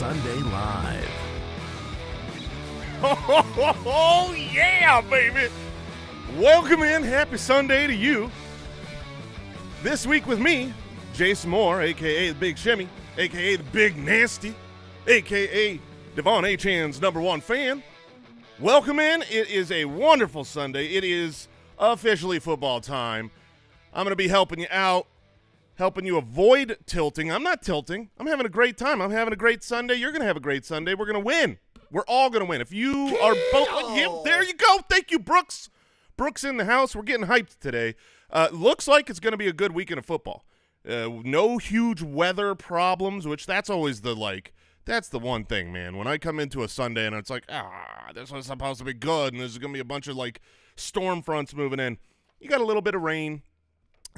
Sunday Live. Oh, yeah, baby. Welcome in. Happy Sunday to you. This week with me, Jason Moore, a.k.a. the Big Shimmy, a.k.a. the Big Nasty, a.k.a. Devon Achan's number one fan. Welcome in. It is a wonderful Sunday. It is officially football time. I'm going to be helping you out, helping you avoid tilting. I'm not tilting. I'm having a great time. I'm having a great Sunday. You're going to have a great Sunday. We're going to win. We're all going to win. If you are both, there you go. Thank you, Brooks. Brooks in the house. We're getting hyped today. Looks like it's going to be a good weekend of football. No huge weather problems, which that's always that's the one thing, man. When I come into a Sunday and it's like, this was supposed to be good, and there's going to be a bunch of storm fronts moving in. You got a little bit of rain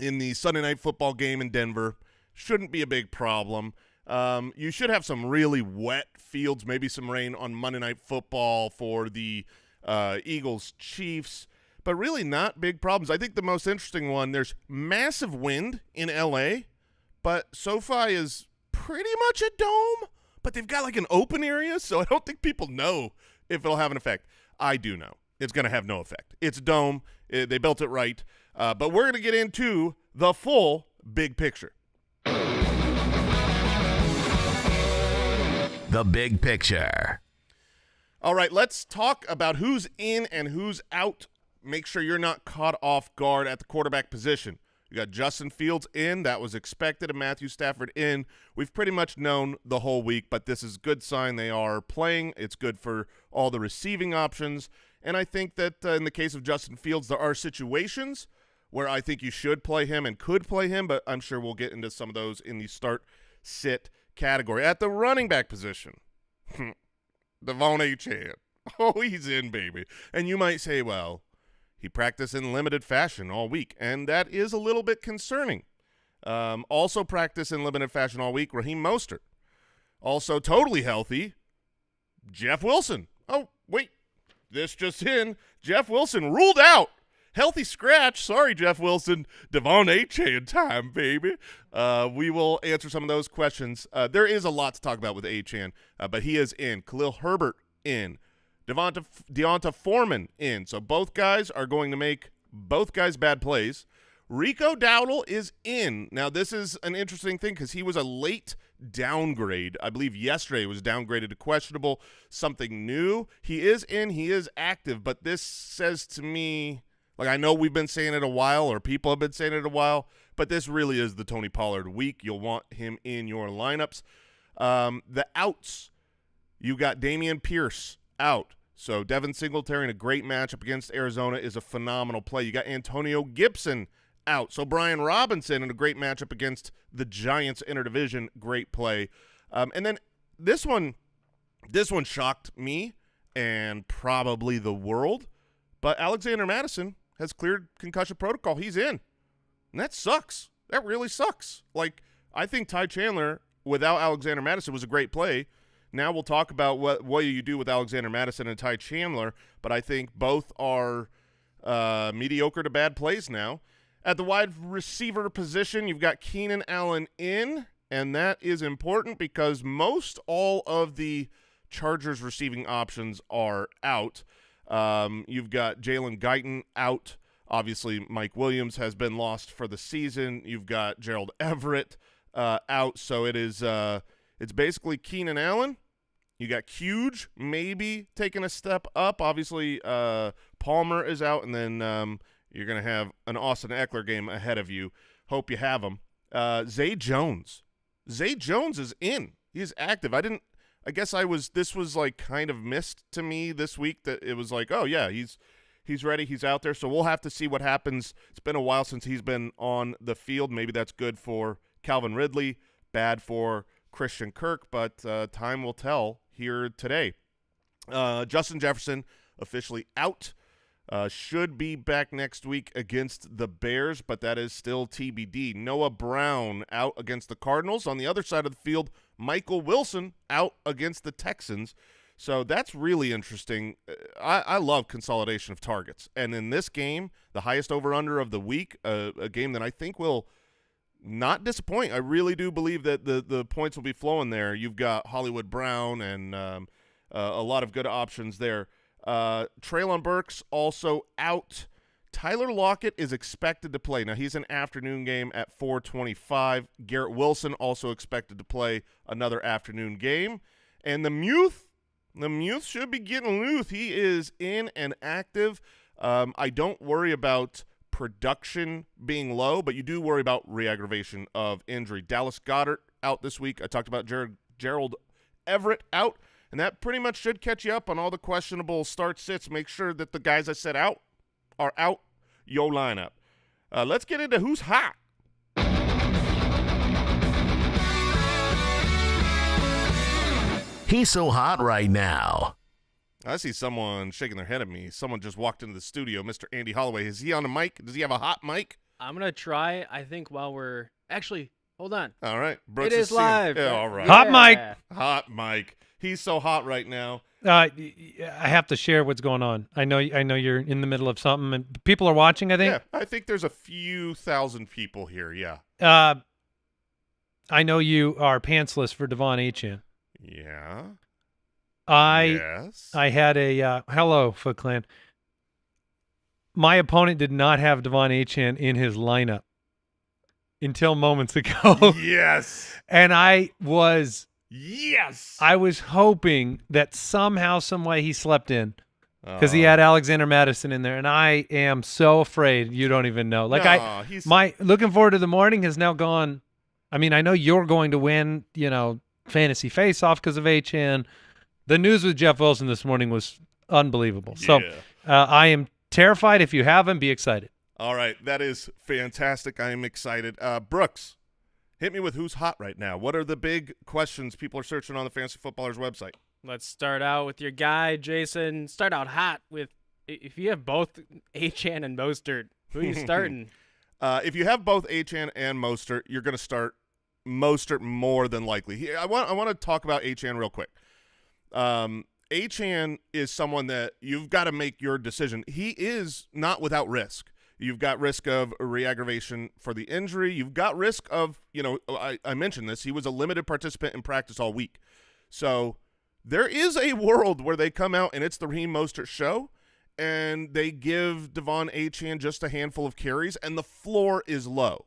in the Sunday night football game in Denver. Shouldn't be a big problem. You should have some really wet fields, maybe some rain on Monday Night Football for the Eagles-Chiefs, but really not big problems. I think the most interesting one, there's massive wind in L.A., but SoFi is pretty much a dome, but they've got an open area, so I don't think people know if it'll have an effect. I do know. It's going to have no effect. It's a dome. They built it right. But we're going to get into the full big picture. The big picture. All right, let's talk about who's in and who's out. Make sure you're not caught off guard at the quarterback position. You got Justin Fields in. That was expected, and Matthew Stafford in. We've pretty much known the whole week, but this is a good sign they are playing. It's good for all the receiving options. And I think that in the case of Justin Fields, there are situations where I think you should play him and could play him, but I'm sure we'll get into some of those in the start-sit category. At the running back position, Devon Achan. Oh, he's in, baby. And you might say, well, he practiced in limited fashion all week, and that is a little bit concerning. Also practiced in limited fashion all week, Raheem Mostert. Also totally healthy, Jeff Wilson. Oh, wait, this just in. Jeff Wilson ruled out. Healthy scratch. Sorry, Jeff Wilson. Devon Achan time, baby. We will answer some of those questions. There is a lot to talk about with Achan, but he is in. Khalil Herbert in. Deonta Foreman in. So both guys are going to make both guys bad plays. Rico Dowdle is in. Now, this is an interesting thing because he was a late downgrade. I believe yesterday was downgraded to questionable, something new. He is in. He is active, but this says to me, I know we've been saying it a while, or people have been saying it a while, but this really is the Tony Pollard week. You'll want him in your lineups. The outs, you got Dameon Pierce out. So Devin Singletary in a great matchup against Arizona is a phenomenal play. You got Antonio Gibson out. So Brian Robinson in a great matchup against the Giants interdivision, great play. And then this one shocked me and probably the world, but Alexander Mattison has cleared concussion protocol. He's in. And that sucks. That really sucks. I think Ty Chandler without Alexander Mattison was a great play. Now we'll talk about what you do with Alexander Mattison and Ty Chandler, but I think both are mediocre to bad plays now. At the wide receiver position, you've got Keenan Allen in, and that is important because most all of the Chargers receiving options are out. You've got Jalen Guyton out. Obviously, Mike Williams has been lost for the season. You've got Gerald Everett out. So it's basically Keenan Allen. You got Huge maybe taking a step up. Obviously, Palmer is out, and then you're going to have an Austin Eckler game ahead of you. Hope you have him. Zay Jones. Zay Jones is in. He's active. This was kind of missed to me this week, that it was oh yeah, he's ready, he's out there. So we'll have to see what happens. It's been a while since he's been on the field. Maybe that's good for Calvin Ridley, bad for Christian Kirk, but time will tell here today. Justin Jefferson officially out. Should be back next week against the Bears, but that is still TBD. Noah Brown out against the Cardinals. On the other side of the field, Michael Wilson out against the Texans. So that's really interesting. I love consolidation of targets. And in this game, the highest over-under of the week, a game that I think will not disappointing. I really do believe that the points will be flowing there. You've got Hollywood Brown and a lot of good options there. Treylon Burks also out. Tyler Lockett is expected to play. Now, he's an afternoon game at 4:25. Garrett Wilson also expected to play another afternoon game. And the Muth should be getting loose. He is in and active. I don't worry about production being low, but you do worry about re-aggravation of injury. Dallas Goedert out this week. I talked about Gerald Everett out, and that pretty much should catch you up on all the questionable start-sits. Make sure that the guys I said out are out your lineup. Let's get into who's hot. He's so hot right now. I see someone shaking their head at me. Someone just walked into the studio. Mr. Andy Holloway. Is he on the mic? Does he have a hot mic? I'm going to try, I think, while we're – actually, hold on. All right. Brooks it is live. Yeah, all right. Hot mic. Hot mic. He's so hot right now. I have to share what's going on. I know you're in the middle of something, and people are watching, I think. Yeah, I think there's a few thousand people here, yeah. I know you are pantsless for Devon Achane. Yeah. I had a hello, Foot Clan. My opponent did not have Devon Achane in his lineup until moments ago. Yes. And I was hoping that somehow, some way he slept in because he had Alexander Madison in there, and I am so afraid you don't even know. My looking forward to the morning has now gone. I mean, I know you're going to win, fantasy face-off because of Achane. The news with Jeff Wilson this morning was unbelievable. Yeah. So I am terrified. If you haven't, be excited. All right, that is fantastic. I am excited. Brooks, hit me with who's hot right now. What are the big questions people are searching on the Fantasy Footballers website? Let's start out with your guy, Jason. Start out hot with – if you have both Achane and Mostert, who are you starting? If you have both Achane and Mostert, you're going to start Mostert more than likely. I want to talk about Achane real quick. Achane is someone that you've got to make your decision. He is not without risk. You've got risk of a re-aggravation for the injury. You've got risk of, I mentioned this, he was a limited participant in practice all week. So there is a world where they come out and it's the Raheem Mostert show and they give Devon Achane just a handful of carries and the floor is low.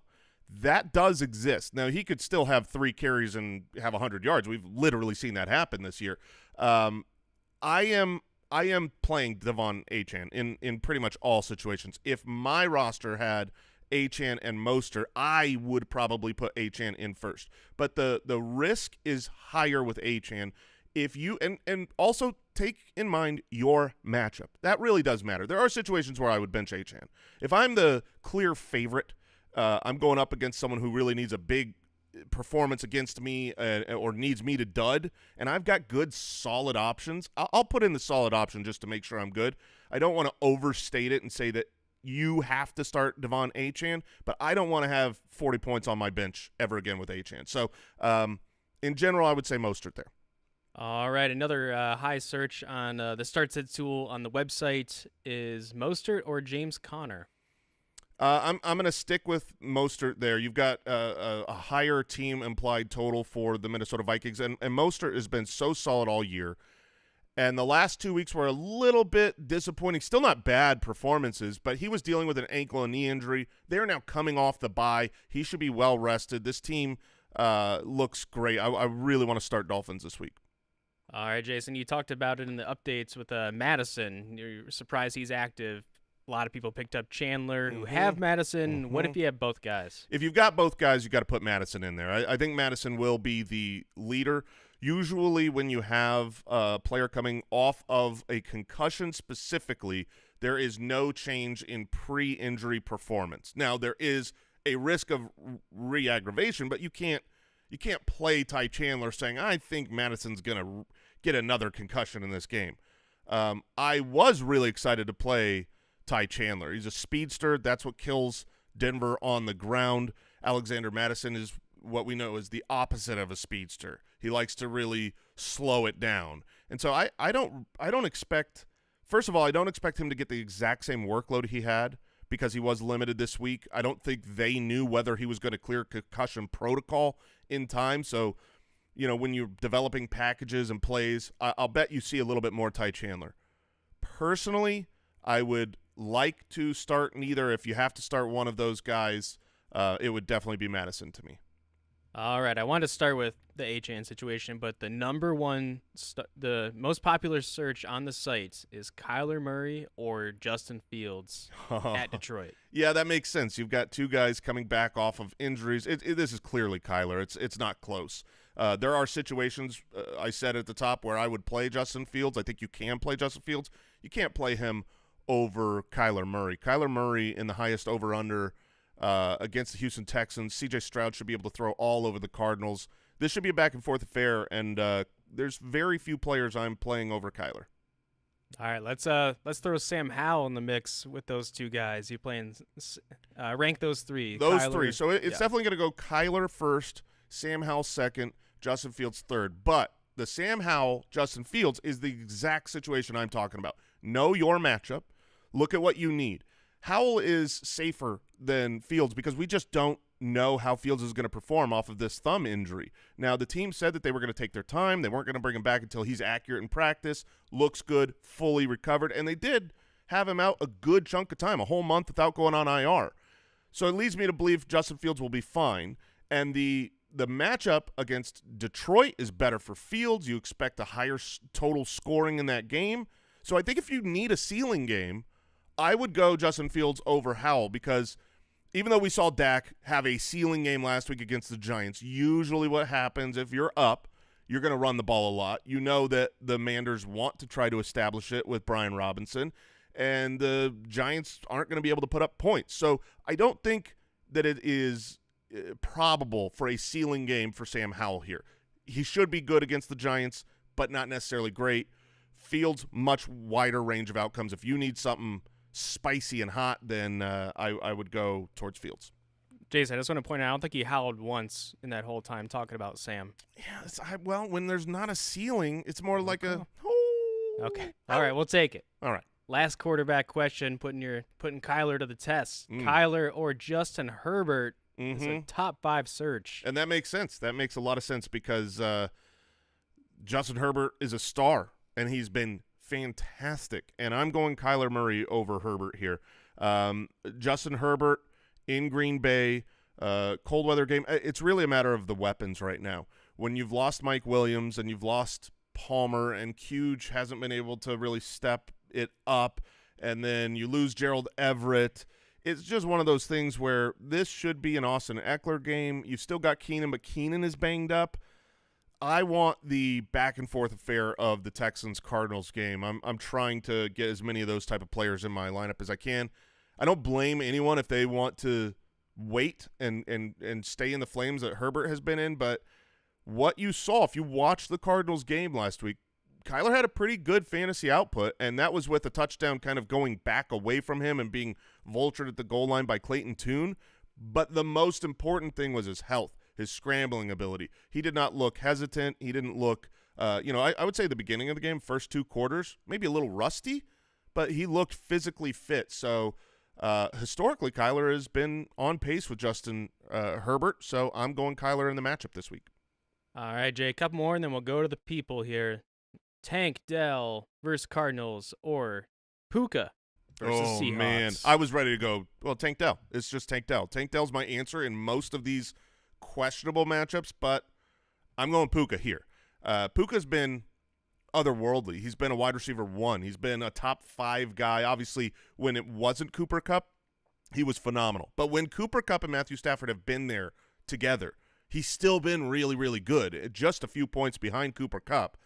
That does exist. Now, he could still have 3 carries and have 100 yards. We've literally seen that happen this year. I am playing Devon Achane in pretty much all situations. If my roster had Achane and Mostert, I would probably put Achane in first. But the risk is higher with Achane. If you and also take in mind your matchup. That really does matter. There are situations where I would bench Achane. If I'm the clear favorite, I'm going up against someone who really needs a big performance against me or needs me to dud, and I've got good, solid options. I'll put in the solid option just to make sure I'm good. I don't want to overstate it and say that you have to start Devon Achane, but I don't want to have 40 points on my bench ever again with Achane. So in general, I would say Mostert there. All right, another high search on the Start Sit tool on the website is Mostert or James Conner. I'm going to stick with Mostert there. You've got a higher team implied total for the Minnesota Vikings, and Mostert has been so solid all year. And the last 2 weeks were a little bit disappointing. Still not bad performances, but he was dealing with an ankle and knee injury. They're now coming off the bye. He should be well rested. This team looks great. I really want to start Dolphins this week. All right, Jason, you talked about it in the updates with Madison. You're surprised he's active. A lot of people picked up Chandler who have Madison. What if you have both guys? If you've got both guys, you've got to put Madison in there. I think Madison will be the leader. Usually when you have a player coming off of a concussion specifically, there is no change in pre-injury performance. Now, there is a risk of re-aggravation, but you can't play Ty Chandler saying, I think Madison's going to get another concussion in this game. I was really excited to play Ty Chandler. He's a speedster. That's what kills Denver on the ground. Alexander Madison is what we know is the opposite of a speedster. He likes to really slow it down. And so I don't expect – first of all, I don't expect him to get the exact same workload he had because he was limited this week. I don't think they knew whether he was going to clear concussion protocol in time. So, when you're developing packages and plays, I'll bet you see a little bit more Ty Chandler. Personally, I would like to start neither. If you have to start one of those guys, it would definitely be Madison to me. All right, I wanted to start with the Achane situation, but the number one, the most popular search on the site is Kyler Murray or Justin Fields at Detroit. Yeah, that makes sense. You've got two guys coming back off of injuries. This is clearly Kyler. It's not close. There are situations, I said at the top, where I would play Justin Fields. I think you can play Justin Fields. You can't play him over Kyler Murray. Kyler Murray in the highest over-under against the Houston Texans. C.J. Stroud should be able to throw all over the Cardinals. This should be a back-and-forth affair, and there's very few players I'm playing over Kyler. All right, let's throw Sam Howell in the mix with those two guys. You playing rank those three. Those Kyler, three. So it's definitely going to go Kyler first, Sam Howell second, Justin Fields third. But the Sam Howell, Justin Fields is the exact situation I'm talking about. Know your matchup. Look at what you need. Howell is safer than Fields because we just don't know how Fields is going to perform off of this thumb injury. Now, the team said that they were going to take their time. They weren't going to bring him back until he's accurate in practice, looks good, fully recovered, and they did have him out a good chunk of time, a whole month without going on IR. So it leads me to believe Justin Fields will be fine, and the matchup against Detroit is better for Fields. You expect a higher total scoring in that game. So I think if you need a ceiling game, I would go Justin Fields over Howell because even though we saw Dak have a ceiling game last week against the Giants, usually what happens if you're up, you're going to run the ball a lot. You know that the Manders want to try to establish it with Brian Robinson, and the Giants aren't going to be able to put up points. So I don't think that it is probable for a ceiling game for Sam Howell here. He should be good against the Giants, but not necessarily great. Fields, much wider range of outcomes. If you need something spicy and hot, then I would go towards Fields. Jason, I just want to point out, I don't think he howled once in that whole time talking about Sam. Yeah, well, when there's not a ceiling, it's more like a. Okay. All right, we'll take it. All right. Last quarterback question, putting Kyler to the test. Kyler or Justin Herbert is a top 5 search. And that makes sense. That makes a lot of sense because Justin Herbert is a star, and he's been fantastic. And I'm going Kyler Murray over Herbert here. Justin Herbert in Green Bay, cold weather game. It's really a matter of the weapons right now. When you've lost Mike Williams and you've lost Palmer and Huge hasn't been able to really step it up, and then you lose Gerald Everett, it's just one of those things where this should be an Austin Eckler game. You've still got Keenan, but Keenan is banged up. I want the back-and-forth affair of the Texans-Cardinals game. I'm trying to get as many of those type of players in my lineup as I can. I don't blame anyone if they want to wait and stay in the flames that Herbert has been in, but what you saw, if you watched the Cardinals game last week, Kyler had a pretty good fantasy output, and that was with a touchdown kind of going back away from him and being vultured at the goal line by Clayton Tune. But the most important thing was his health, his scrambling ability. He did not look hesitant. He didn't look, I would say the beginning of the game, first 2 quarters, maybe a little rusty, but he looked physically fit. So historically, Kyler has been on pace with Justin Herbert, so I'm going Kyler in the matchup this week. All right, Jay, a couple more, and then we'll go to the people here. Tank Dell versus Cardinals or Puka versus Seahawks. Man, I was ready to go, well, Tank Dell. It's just Tank Dell. Tank Dell's my answer in most of these questionable matchups, but I'm going Puka here. Puka's been otherworldly. He's been a wide receiver 1. He's been a top 5 guy. Obviously, when it wasn't Cooper Kupp, he was phenomenal. But when Cooper Kupp and Matthew Stafford have been there together, he's still been really, really good. Just a few points behind Cooper Kupp.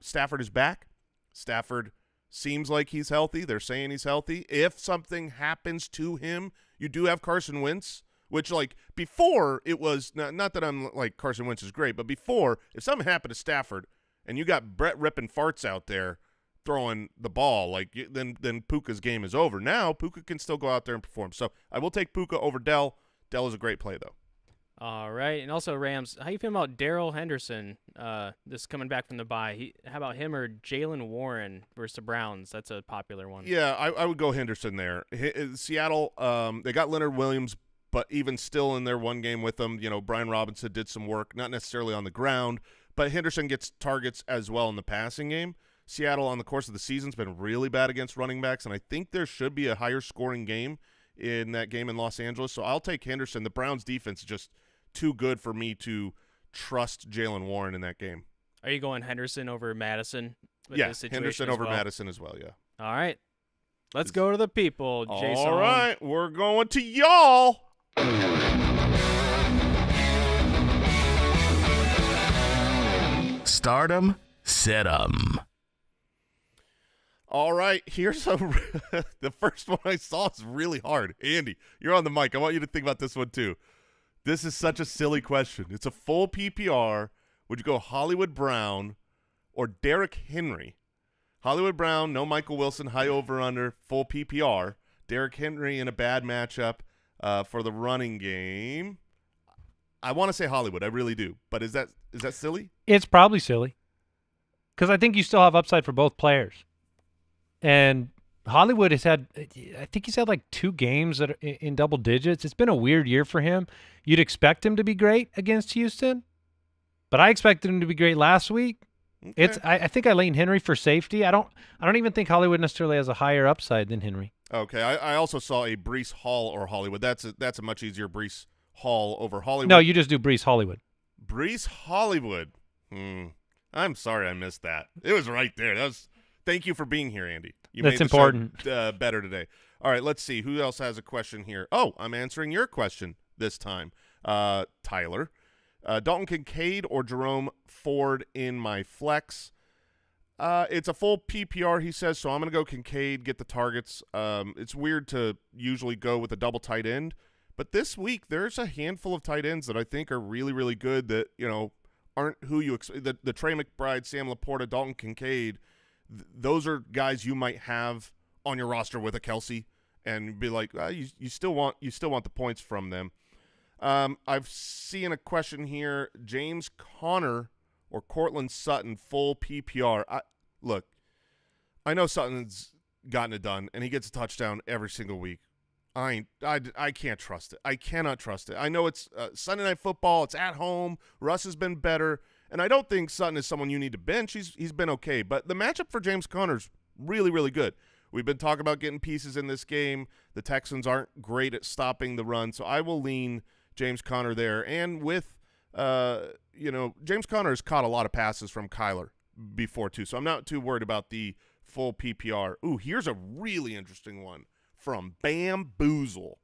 Stafford is back. Stafford seems like he's healthy. They're saying he's healthy. If something happens to him, you do have Carson Wentz, which, like, before it was not that I'm like Carson Wentz is great, but before, if something happened to Stafford and you got Brett ripping farts out there throwing the ball, like, then Puka's game is over. Now Puka can still go out there and perform. So I will take Puka over Dell. Dell is a great play, though. All right, and also Rams. How you feeling about Darrell Henderson? This coming back from the bye. How about him or Jaylen Warren versus the Browns? That's a popular one. Yeah, I would go Henderson there. Seattle, they got Leonard Williams, but even still in their one game with them, Brian Robinson did some work, not necessarily on the ground, but Henderson gets targets as well in the passing game. Seattle on the course of the season has been really bad against running backs, and I think there should be a higher scoring game in that game in Los Angeles. So I'll take Henderson. The Browns defense is just too good for me to trust Jaylen Warren in that game. Are you going Henderson over Madison? Yeah, Henderson over Madison as well, yeah. All right. Let's go to the people, Jason. All right, we're going to y'all. Stardom, set 'em. All right, here's the first one I saw is really hard. Andy, you're on the mic. I want you to think about this one too. This is such a silly question. It's a full PPR. Would you go Hollywood Brown or Derrick Henry? Hollywood Brown, no Michael Wilson, high over-under, full PPR. Derrick Henry in a bad matchup for the running game. I want to say Hollywood. I really do. But is that silly? It's probably silly because I think you still have upside for both players. And Hollywood has had, I think he's had like 2 games that are in double digits. It's been a weird year for him. You'd expect him to be great against Houston, but I expected him to be great last week. Okay. I think I lean Henry for safety. I don't even think Hollywood necessarily has a higher upside than Henry. Okay, I also saw a Breece Hall or Hollywood. That's a much easier Breece Hall over Hollywood. No, you just do Breece Hollywood. Breece Hollywood. I'm sorry I missed that. It was right there. Thank you for being here, Andy. That's made the important. Show, better today. All right, let's see. Who else has a question here? Oh, I'm answering your question this time. Tyler. Dalton Kincaid or Jerome Ford in my flex. It's a full PPR, he says, so I'm going to go Kincaid, get the targets. It's weird to usually go with a double tight end, but this week there's a handful of tight ends that I think are really, really good that, aren't who you expect. The Trey McBride, Sam Laporta, Dalton Kincaid, those are guys you might have on your roster with a Kelsey and be like, you still want the points from them. I've seen a question here, James Conner or Cortland Sutton, full PPR. Look, I know Sutton's gotten it done, and he gets a touchdown every single week. I can't trust it. I cannot trust it. I know it's Sunday Night Football. It's at home. Russ has been better, and I don't think Sutton is someone you need to bench. He's been okay, but the matchup for James Conner's really, really good. We've been talking about getting pieces in this game. The Texans aren't great at stopping the run, so I will lean James Conner there. And with, James Conner has caught a lot of passes from Kyler before too, so I'm not too worried about the full PPR. Ooh, here's a really interesting one from Bamboozle.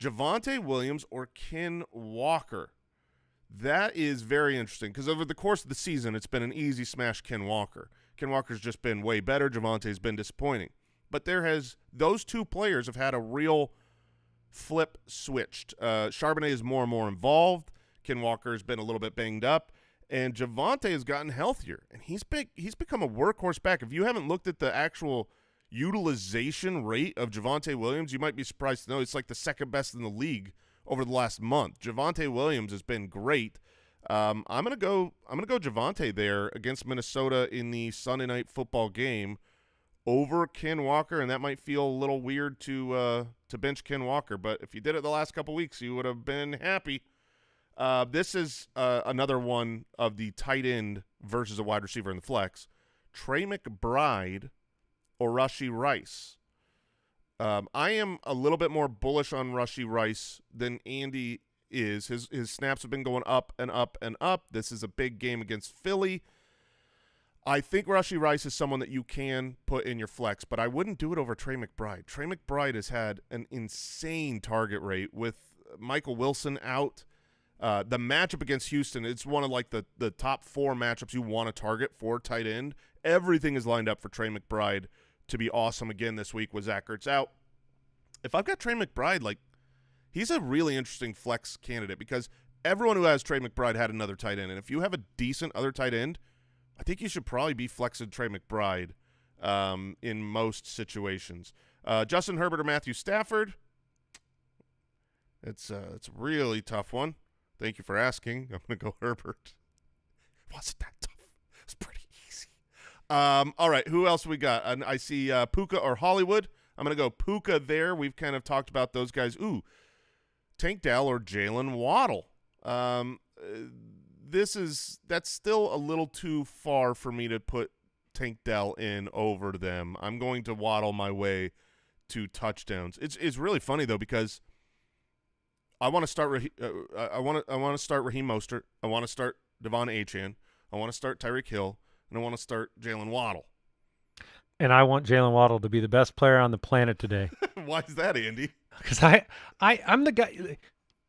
Javonte Williams or Ken Walker. That is very interesting because over the course of the season, it's been an easy smash Ken Walker. Ken Walker's just been way better. Javonte's been disappointing. But those two players have had a real flip switched. Charbonnet is more and more involved. Ken Walker's been a little bit banged up. And Javonte has gotten healthier. And he's become a workhorse back. If you haven't looked at the actual utilization rate of Javonte Williams, you might be surprised to know it's like the second best in the league over the last month. Javonte Williams has been great. I'm gonna go Javonte there against Minnesota in the Sunday Night Football game over Ken Walker, and that might feel a little weird to bench Ken Walker, but if you did it the last couple weeks, you would have been happy. This is another one of the tight end versus a wide receiver in the flex. Trey McBride or Rashee Rice. I am a little bit more bullish on Rashee Rice than Andy is. His snaps have been going up and up and up. This is a big game against Philly. I think Rashee Rice is someone that you can put in your flex, but I wouldn't do it over Trey McBride. Trey McBride has had an insane target rate with Michael Wilson out. The matchup against Houston, it's one of like the top 4 matchups you want to target for tight end. Everything is lined up for Trey McBride to be awesome again this week with Zach Ertz out. If I've got Trey McBride, he's a really interesting flex candidate because everyone who has Trey McBride had another tight end. And if you have a decent other tight end, I think you should probably be flexing Trey McBride in most situations. Justin Herbert or Matthew Stafford? It's a really tough one. Thank you for asking. I'm going to go Herbert. It wasn't that tough. It's pretty easy. All right, who else we got? I see Puka or Hollywood. I'm going to go Puka there. We've kind of talked about those guys. Ooh, Tank Dell or Jalen Waddle. That's still a little too far for me to put Tank Dell in over them. I'm going to waddle my way to touchdowns. It's really funny though, because I want to start I want to start Raheem Mostert. I want to start Devon Achane. I want to start Tyreek Hill, and I want to start Jalen Waddle. And I want Jalen Waddle to be the best player on the planet today. Why is that, Andy? Because I'm the guy.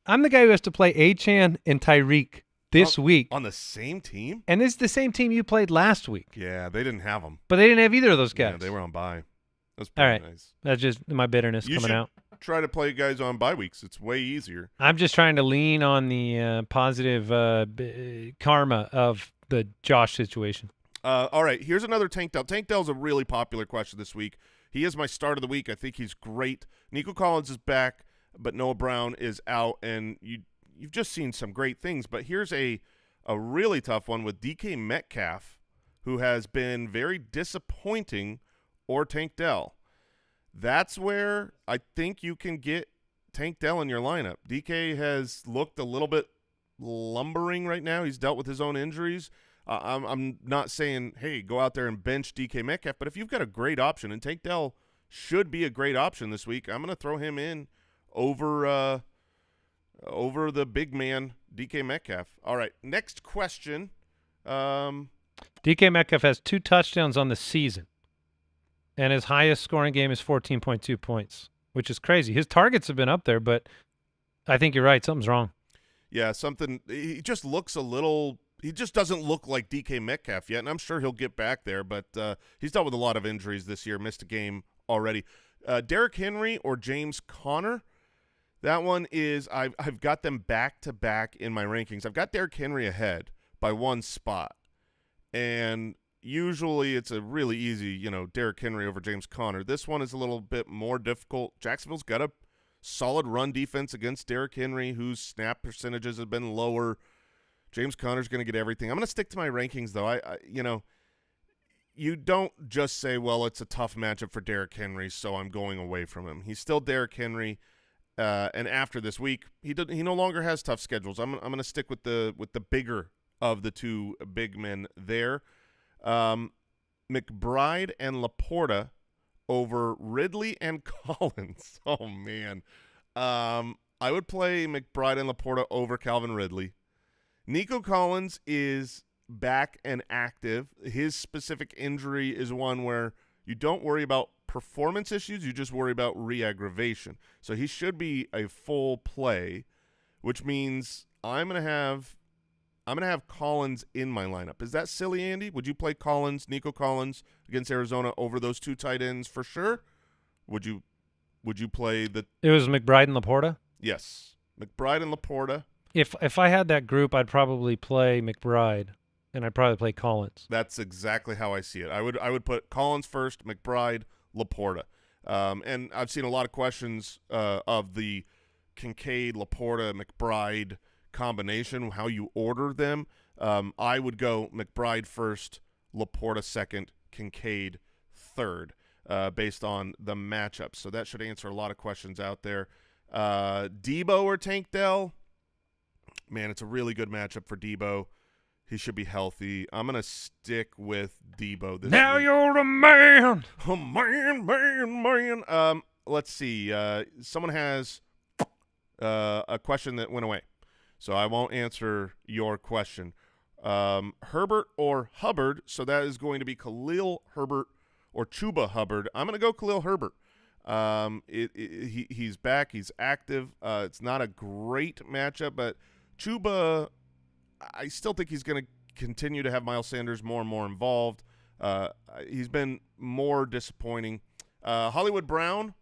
I'm the guy who has to play Achane and Tyreek this week on the same team. And this is the same team you played last week. Yeah, they didn't have them, but they didn't have either of those guys. Yeah, they were on bye. That's all right. Nice. That's just my bitterness coming out. Try to play guys on bye weeks. It's way easier. I'm just trying to lean on the positive karma of the Josh situation. All right, here's another Tank Dell. Tank Dell's a really popular question this week. He is my start of the week. I think he's great. Nico Collins is back, but Noah Brown is out, and you've just seen some great things. But here's a really tough one with DK Metcalf, who has been very disappointing, or Tank Dell. That's where I think you can get Tank Dell in your lineup. DK has looked a little bit lumbering right now. He's dealt with his own injuries. I'm not saying, hey, go out there and bench DK Metcalf, but if you've got a great option, and Tank Dell should be a great option this week, I'm going to throw him in over the big man, DK Metcalf. All right, next question. DK Metcalf has 2 touchdowns on the season, and his highest scoring game is 14.2 points, which is crazy. His targets have been up there, but I think you're right. Something's wrong. Yeah, he just looks a little – he just doesn't look like DK Metcalf yet, and I'm sure he'll get back there, but he's dealt with a lot of injuries this year, missed a game already. Derrick Henry or James Conner, that one is I've got them back-to-back in my rankings. I've got Derrick Henry ahead by 1 spot, and usually it's a really easy, Derrick Henry over James Conner. This one is a little bit more difficult. Jacksonville's got a solid run defense against Derrick Henry, whose snap percentages have been lower. James Conner's going to get everything. I'm going to stick to my rankings, though. You don't just say, well, it's a tough matchup for Derrick Henry, so I'm going away from him. He's still Derrick Henry, and after this week, he no longer has tough schedules. I'm going to stick with the bigger of the 2 big men there. McBride and Laporta over Ridley and Collins. Oh, man. I would play McBride and Laporta over Calvin Ridley. Nico Collins is back and active. His specific injury is one where you don't worry about performance issues. You just worry about re-aggravation. So he should be a full play, which means I'm going to have Collins in my lineup. Is that silly, Andy? Would you play Nico Collins against Arizona over those 2 tight ends for sure? Would you play the? It was McBride and Laporta? Yes. McBride and Laporta. If I had that group, I'd probably play McBride, and I'd probably play Collins. That's exactly how I see it. I would put Collins first, McBride, Laporta. And I've seen a lot of questions of the Kincaid, Laporta, McBride combination, how you order them. I would go McBride first, Laporta second, Kincaid third, based on the matchup. So that should answer a lot of questions out there. Debo or Tank Dell? Man, it's a really good matchup for Debo. He should be healthy. I'm going to stick with Debo this now week. You're a man. Oh, man. Let's see. Someone has a question that went away, so I won't answer your question. Herbert or Hubbard, so that is going to be Khalil Herbert or Chuba Hubbard. I'm going to go Khalil Herbert. He's back. He's active. It's not a great matchup, but Chuba, I still think he's going to continue to have Miles Sanders more and more involved. He's been more disappointing. Hollywood Brown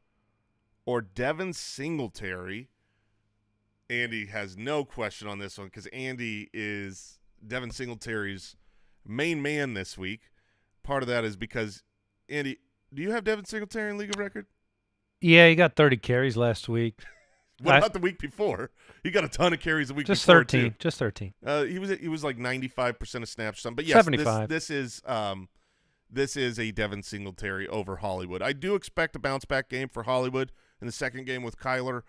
or Devin Singletary. Andy has no question on this one because Andy is Devin Singletary's main man this week. Part of that is because, Andy, do you have Devin Singletary in League of Record? Yeah, he got 30 carries last week. What about the week before? He got a ton of carries the week just before. 13, too. Just 13. He was like 95% of snaps or something. But yes, 75. This is a Devin Singletary over Hollywood. I do expect a bounce back game for Hollywood in the second game with Kyler.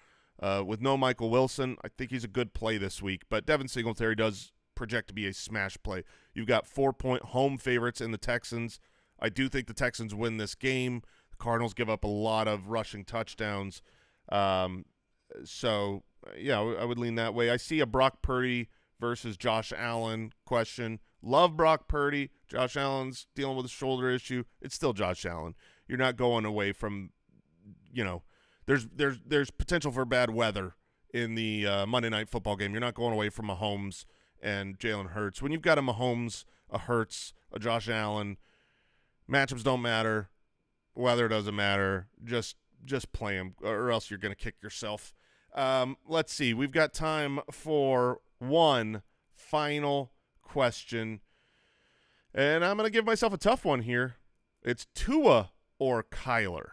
With no Michael Wilson, I think he's a good play this week. But Devin Singletary does project to be a smash play. You've got 4-point home favorites in the Texans. I do think the Texans win this game. The Cardinals give up a lot of rushing touchdowns. So, yeah, I would lean that way. I see a Brock Purdy versus Josh Allen question. Love Brock Purdy. Josh Allen's dealing with a shoulder issue. It's still Josh Allen. You're not going away from, there's potential for bad weather in the Monday Night Football game. You're not going away from Mahomes and Jalen Hurts. When you've got a Mahomes, a Hurts, a Josh Allen, matchups don't matter. Weather doesn't matter. Just play them, or else you're going to kick yourself. Let's see. We've got time for one final question, and I'm going to give myself a tough one here. It's Tua or Kyler.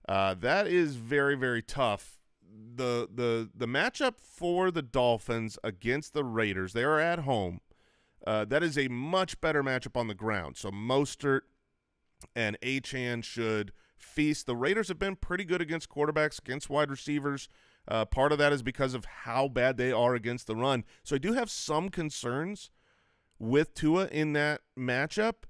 That is very, very tough. The matchup for the Dolphins against the Raiders, they are at home. That is a much better matchup on the ground. So Mostert and Achane should feast. The Raiders have been pretty good against quarterbacks, against wide receivers. Part of that is because of how bad they are against the run. So I do have some concerns with Tua in that matchup,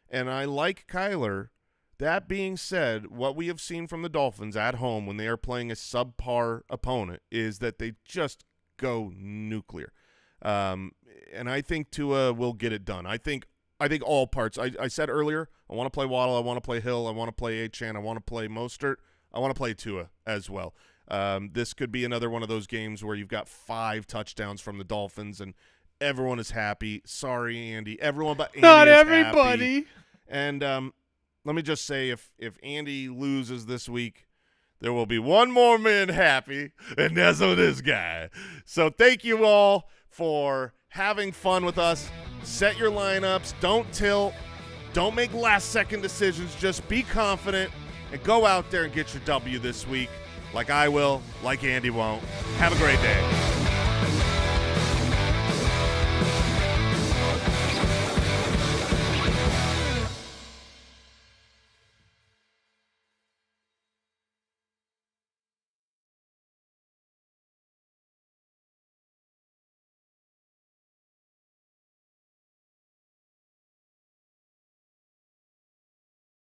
and I like Kyler. That being said, what we have seen from the Dolphins at home when they are playing a subpar opponent is that they just go nuclear. And I think Tua will get it done. I think all parts. I said earlier, I want to play Waddle, I want to play Hill, I want to play Achane, I want to play Mostert, I want to play Tua as well. This could be another one of those games where you've got 5 touchdowns from the Dolphins and everyone is happy. Sorry, Andy. Everyone but Andy Not is everybody. happy. And let me just say, if Andy loses this week, there will be one more man happy, and that's this guy. So thank you all for having fun with us. Set your lineups. Don't tilt. Don't make last-second decisions. Just be confident and go out there and get your W this week like I will, like Andy won't. Have a great day.